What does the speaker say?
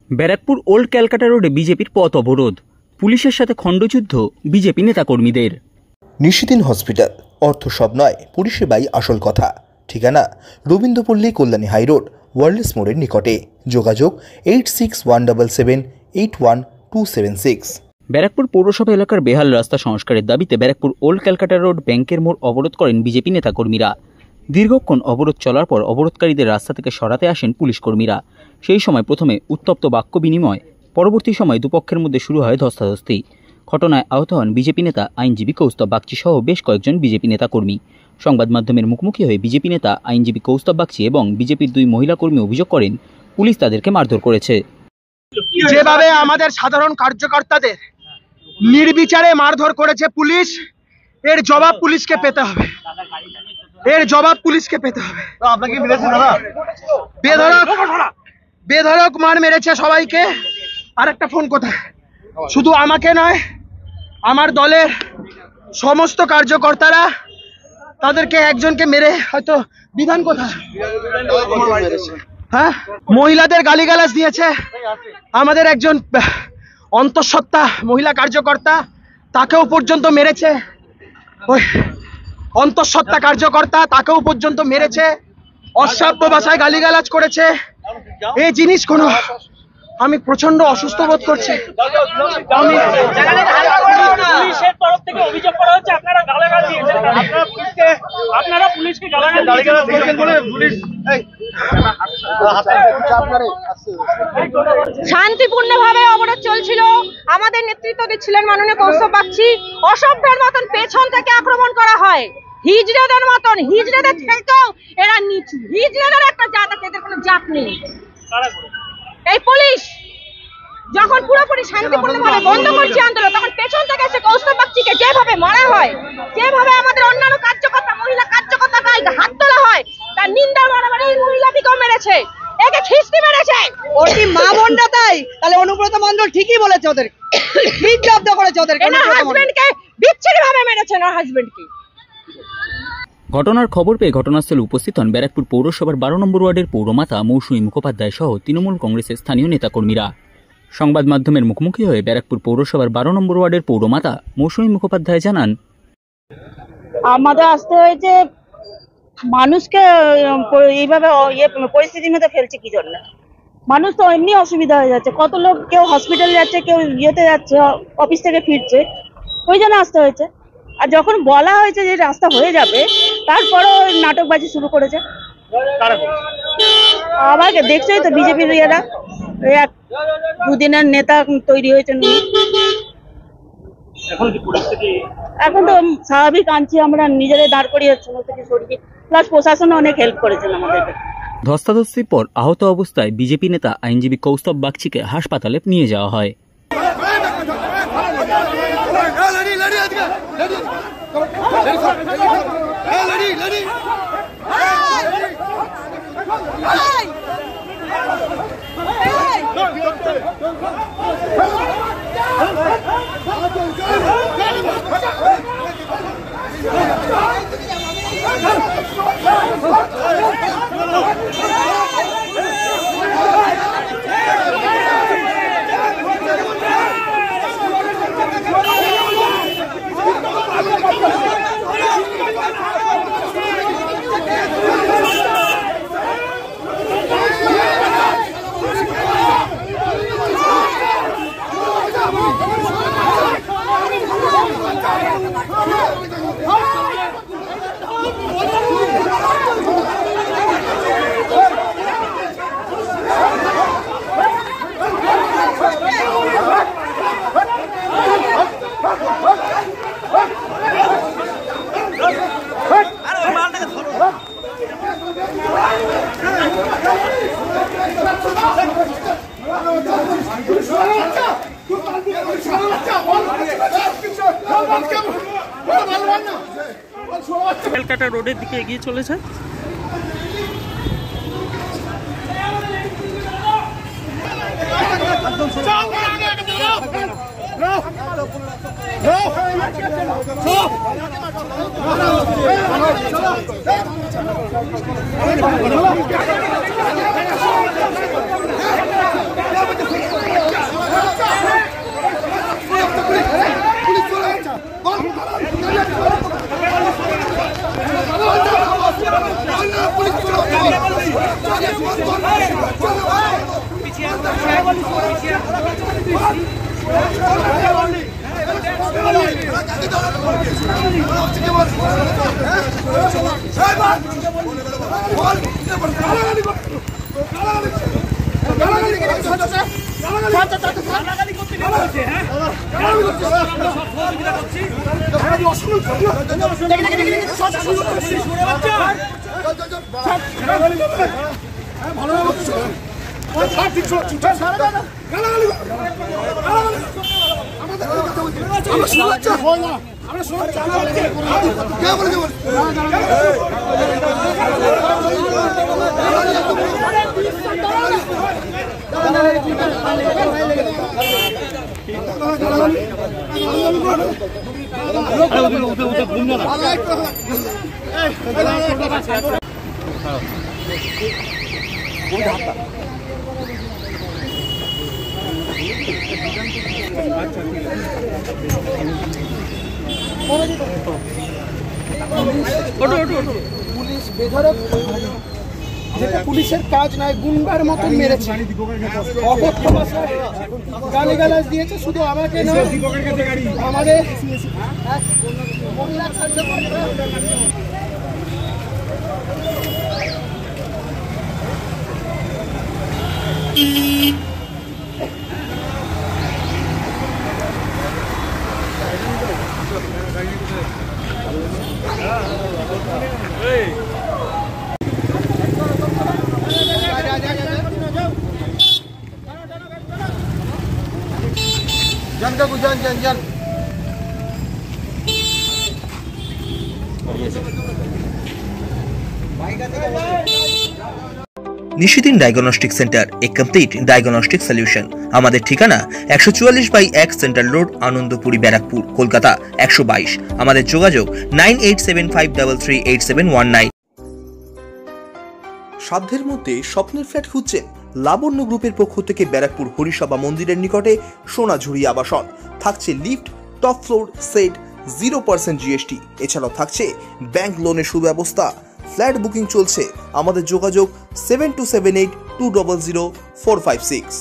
Barrackpore old Calcutta রোডে বিজেপির পথ অবরোধ, পুলিশের সাথে খণ্ডযুদ্ধ বিজেপি নেতাকর্মীদের। নিশিদিন হসপিটাল, অর্থ সব নয়, পরিষেবাই আসল কথা। ঠিকানা রবীন্দ্রপল্লী, কল্যাণী হাইরোড, ওয়ার্ল্ডস মোড়ের নিকটে। যোগাযোগ 8617781276। ব্যারাকপুর পৌরসভা এলাকার বেহাল রাস্তা সংস্কারের দাবিতে ব্যারাকপুর ওল্ড ক্যালকাটা রোড ব্যাংকের মোড় অবরোধ করেন বিজেপি নেতাকর্মীরা। দীর্ঘক্ষণ অবরোধ চলার পর অবরোধকারীদের রাস্তা থেকে সরাতে আসেন পুলিশ কর্মীরা। সেই সময় প্রথমে উত্তপ্ত বাক্য বিনিময়, পরবর্তী সময় দুপক্ষের মধ্যে শুরু হয় ধস্তাধস্তি। ঘটনায় আহত হন বিজেপি নেতা আইনজীবী কৌস্তব বাগচি সহ বেশ কয়েকজন বিজেপি নেতাকর্মী। সংবাদ মাধ্যমের মুখোমুখি হয়ে বিজেপি নেতা আইনজীবী কৌস্তব বাগচি এবং বিজেপির 2 মহিলা কর্মী অভিযোগ করেন পুলিশ তাদেরকে মারধর করেছে। যেভাবে আমাদের সাধারণ কার্যকর্তাদের নির্বিচারে মারধর করেছে পুলিশ, এর জবাব পুলিশকে পেতে হবে। বেধড়ক মার মেরেছে সবাইকে। আর একটা ফোন কোথায়? শুধু আমাকে নয়, আমার দলের সমস্ত কার্যকর্তারা, তাদেরকে একজনকে মেরে হয়তো বিধান কোথায়, হ্যাঁ, মহিলাদের গালিগালাজ দিয়েছে। আমাদের একজন অন্তঃসত্ত্বা মহিলা কার্যকর্তা, তাকেও পর্যন্ত মেরেছে। ওই অন্তঃসত্ত্বা কার্যকর্তা, তাকেও পর্যন্ত মেরেছে, অশ্রাব্য ভাষায় গালিগালাজ করেছে। এই জিনিস কোনো, আমি প্রচন্ড অসুস্থ বোধ করছি। পুলিশের তরফ থেকে অভিযোগ করা হচ্ছে আপনারা গালাগাল দিয়েছেন, আপনারা পুলিশকে গালাগাল দিয়েছেন বলে পুলিশ শান্তিপূর্ণভাবে অবরোধ চলছিল। আমাদের নেতৃত্ব দিচ্ছিলেন মাননীয় কৌস্তব বাগচি। অসভ্যের মতন পেছন থেকে আক্রমণ করা হয়, হিজড়াদের মতন। হিজড়াদের থেকেও এরা নিচু। হিজড়াদের একটা জাত আছে, এদের কোনো জাত নেই। এই পুলিশ যখন পুরোপুরি শান্তিপূর্ণভাবে বন্ধ করছে আন্দোলন, তখন পেছন থেকে এসে কৌস্তব বাগচিকে যেভাবে মারা হয়, যেভাবে আমাদের অন্যান্য কার্যকর্তা, মহিলা কার্যকর্তা গায়ে হাত তোলা হয়, তার নিন্দা বরাবর এই মহিলাটিকেও মেরেছে, একে খিস্তি মেরেছে। ওর কি মা বোনটা? তাহলে অনুব্রত মণ্ডল ঠিকই বলেছে, ওদের ঠিক জব্দ করেছে, ওদের হাজবেন্ডকে বিচ্ছিরি ভাবে মেরেছেন, ওর হাজবেন্ডকে। ঘটনার খবর পেয়ে ঘটনাস্থলে উপস্থিত হন ব্যারাকপুর পৌরসভার 12 নম্বর ওয়ার্ডের পৌরমাতা মৌসুমী মুখোপাধ্যায় সহ তৃণমূল কংগ্রেসের স্থানীয় নেতাকর্মীরা। সংবাদ মাধ্যমের মুখোমুখি হয়ে ব্যারাকপুর পৌরসভার 12 নম্বর ওয়ার্ডের পৌরমাতা মৌসুমী মুখোপাধ্যায় জানান, আমাদের আসতে হয়েছে মানুষকে এইভাবে পরিস্থিতির মধ্যে ফেলছে কি জন্য? মানুষ তো এমনি অসুবিধা হয়ে যাচ্ছে, কত লোক, কেউ হসপিটালে যাচ্ছে, কেউ ইয়েতে যাচ্ছে, অফিস থেকে ফিরছে, ওই জন্য আসতে হয়েছে। আর যখন বলা হয়েছে যে রাস্তা হয়ে যাবে, তারপরও নাটকবাজি শুরু করেছে। আবার দেখছোই তো বিজেপির ইয়েরা, 2 দিনের নেতা তৈরি হয়েছে। এখন তো স্বাভাবিক আনছি, আমরা নিজেরাই দাঁড় করিয়ে সরিয়ে, প্লাস প্রশাসন অনেক হেল্প করেছেন আমাদেরকে। ধস্তাধস্তির পর আহত অবস্থায় বিজেপি নেতা আইনজীবী কৌস্তব বাগচিকে হাসপাতালে নিয়ে যাওয়া হয়। ক্যালকাটা রোডের দিকে এগিয়ে চলেছে। No! পুলিশ বেধড়ক, যেটা পুলিশের কাজ নয়, গুন্ডার মতন মেরেছে, অকথ্য ভাষায় গালিগালাজ দিয়েছে। শুধু আমাকে নয়, আমাদের মহিলা কার্যকর্তা নিশিদিন ডায়াগনস্টিক সেন্টার, এ কমপ্লিট ডায়াগনস্টিক সলিউশন। আমাদের ঠিকানা 144/1 সেন্ট্রাল রোড, আনন্দপুরি, ব্যারাকপুর, কলকাতা 122। আমাদের যোগাযোগ 9875338719। সাধ্যের মধ্যে স্বপ্নের ফ্ল্যাট খুঁজছেন? লাবণ্য গ্রুপের পক্ষ থেকে ব্যারাকপুর হরিসভা মন্দিরের নিকটে সোনাঝুরি আবাসন। থাকছে lift, top floor, set, 0% GST। এছাড়াও থাকছে ব্যাংক লোনের সুব্যবস্থা। ফ্ল্যাট বুকিং চলছে। আমাদের যোগাযোগ 7278200456।